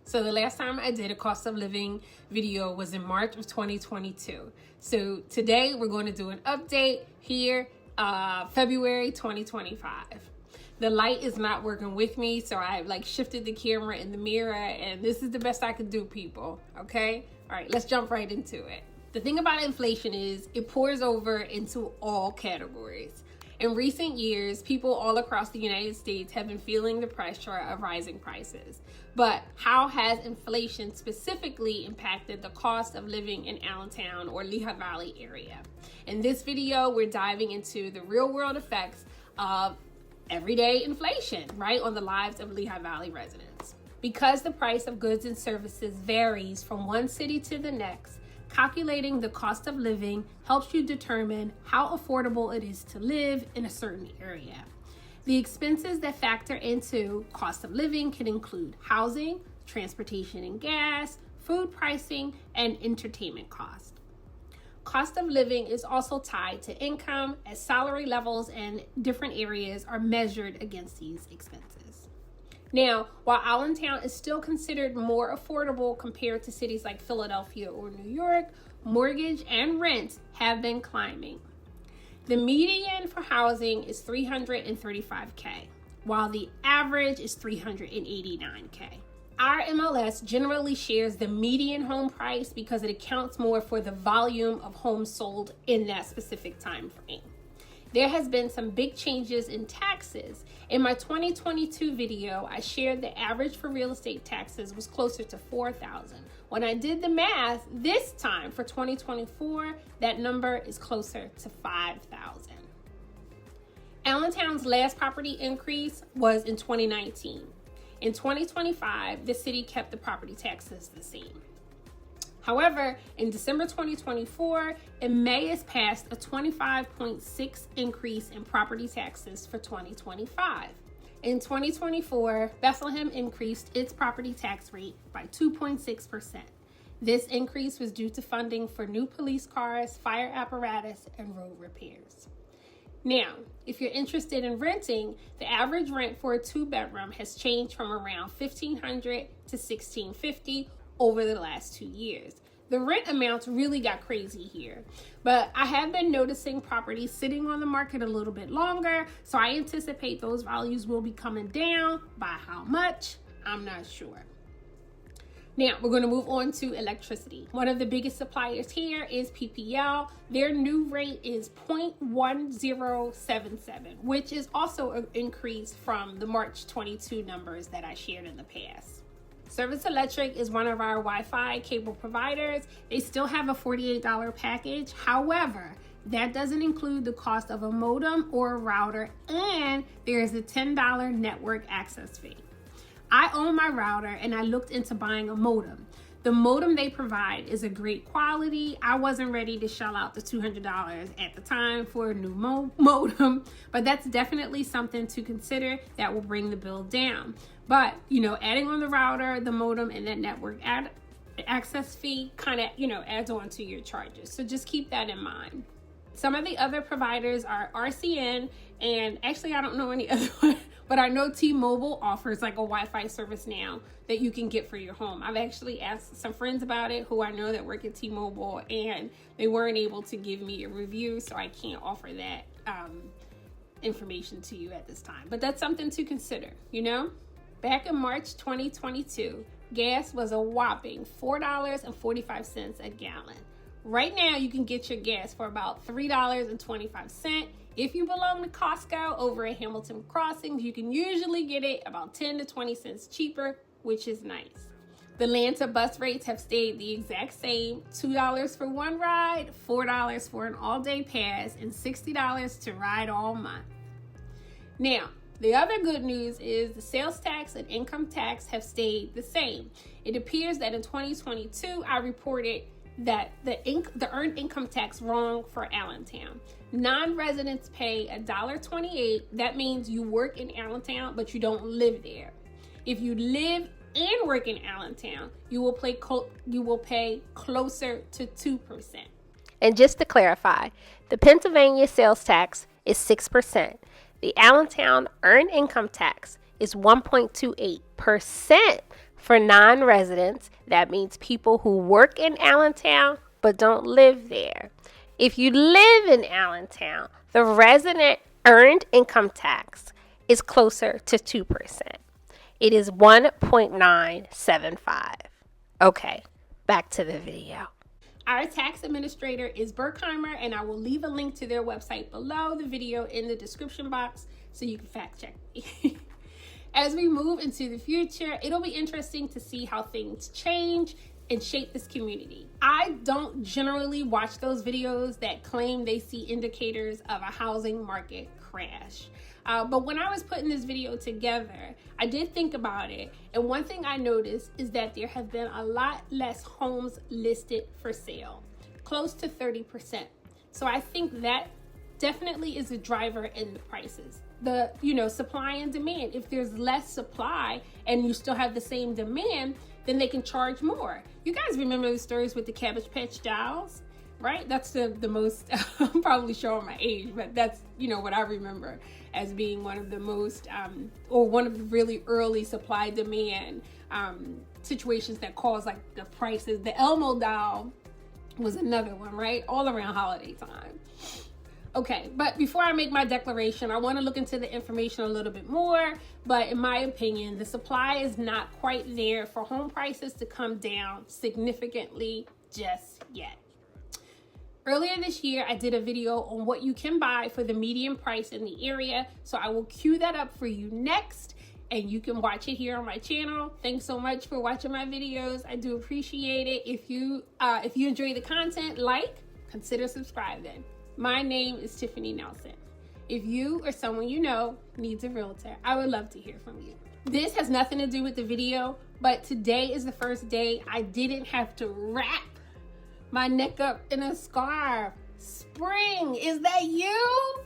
So the last time I did a cost of living video was in March of 2022. So today we're going to do an update here, February 2025. The light is not working with me, so I shifted the camera in the mirror, and this is the best I could do, people, okay? All right, let's jump right into it. The thing about inflation is it pours over into all categories. In recent years, people all across the United States have been feeling the pressure of rising prices. But how has inflation specifically impacted the cost of living in Allentown or Lehigh Valley area? In this video, we're diving into the real world effects of everyday inflation, right, on the lives of Lehigh Valley residents. Because the price of goods and services varies from one city to the next, calculating the cost of living helps you determine how affordable it is to live in a certain area. The expenses that factor into cost of living can include housing, transportation and gas, food pricing, and entertainment costs. Cost of living is also tied to income, as salary levels in different areas are measured against these expenses. Now, while Allentown is still considered more affordable compared to cities like Philadelphia or New York, mortgage and rent have been climbing. The median for housing is $335K, while the average is $389K. Our MLS generally shares the median home price because it accounts more for the volume of homes sold in that specific time frame. There has been some big changes in taxes. In my 2022 video, I shared the average for real estate taxes was closer to $4,000. When I did the math this time for 2024, that number is closer to $5,000. Allentown's last property increase was in 2019. In 2025, the city kept the property taxes the same. However, in December 2024, Emmaus passed a 25.6% increase in property taxes for 2025. In 2024, Bethlehem increased its property tax rate by 2.6%. This increase was due to funding for new police cars, fire apparatus, and road repairs. Now, if you're interested in renting, the average rent for a 2-bedroom has changed from around $1,500 to $1,650 over the last 2 years. The rent amounts really got crazy here, but I have been noticing properties sitting on the market a little bit longer, so I anticipate those values will be coming down. By how much? I'm not sure. Now, we're going to move on to electricity. One of the biggest suppliers here is PPL. Their new rate is 0.1077, which is also an increase from the March 22 numbers that I shared in the past. Service Electric is one of our Wi-Fi cable providers. They still have a $48 package. However, that doesn't include the cost of a modem or a router, and there is a $10 network access fee. I own my router and I looked into buying a modem. The modem they provide is a great quality. I wasn't ready to shell out the $200 at the time for a new modem, but that's definitely something to consider that will bring the bill down. But, adding on the router, the modem, and that network access fee kind of, adds on to your charges. So just keep that in mind. Some of the other providers are RCN, and actually I don't know any other one, but I know T-Mobile offers like a Wi-Fi service now that you can get for your home. I've actually asked some friends about it who I know that work at T-Mobile, and they weren't able to give me a review, so I can't offer that information to you at this time. But that's something to consider, Back in March 2022, gas was a whopping $4.45 a gallon. Right now, you can get your gas for about $3.25. If you belong to Costco over at Hamilton Crossings, you can usually get it about 10 to 20 cents cheaper, which is nice. The Atlanta bus rates have stayed the exact same: $2 for one ride, $4 for an all-day pass, and $60 to ride all month. Now, the other good news is the sales tax and income tax have stayed the same. It appears that in 2022, I reported that the earned income tax wrong for Allentown. Non-residents pay $1.28. That means you work in Allentown, but you don't live there. If you live and work in Allentown, you will pay closer to 2%. And just to clarify, the Pennsylvania sales tax is 6%. The Allentown earned income tax is 1.28%. For non-residents, that means people who work in Allentown but don't live there. If you live in Allentown, the resident earned income tax is closer to 2%. It is 1.975. Okay, back to the video. Our tax administrator is Berkheimer, and I will leave a link to their website below the video in the description box so you can fact check me. As we move into the future, it'll be interesting to see how things change and shape this community. I don't generally watch those videos that claim they see indicators of a housing market crash. But when I was putting this video together, I did think about it. And one thing I noticed is that there have been a lot less homes listed for sale, close to 30%. So I think that definitely is a driver in the prices. The, supply and demand. If there's less supply and you still have the same demand, then they can charge more. You guys remember the stories with the Cabbage Patch dolls, right? That's the most, I'm probably showing my age, but that's, what I remember as being one of the most, or one of the really early supply demand situations that caused like the prices. The Elmo doll was another one, right? All around holiday time. Okay, but before I make my declaration, I want to look into the information a little bit more. But in my opinion, the supply is not quite there for home prices to come down significantly just yet. Earlier this year, I did a video on what you can buy for the median price in the area. So I will cue that up for you next, and you can watch it here on my channel. Thanks so much for watching my videos. I do appreciate it. If you enjoy the content, consider subscribing. My name is Tiffany Nelson. If you or someone you know needs a realtor, I would love to hear from you. This has nothing to do with the video, but today is the first day I didn't have to wrap my neck up in a scarf. Spring, is that you?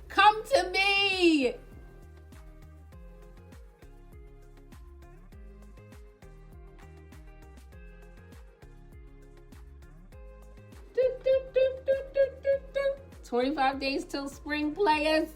Come to me. Do, do, do, do, do, do, do. 25 days till spring, players.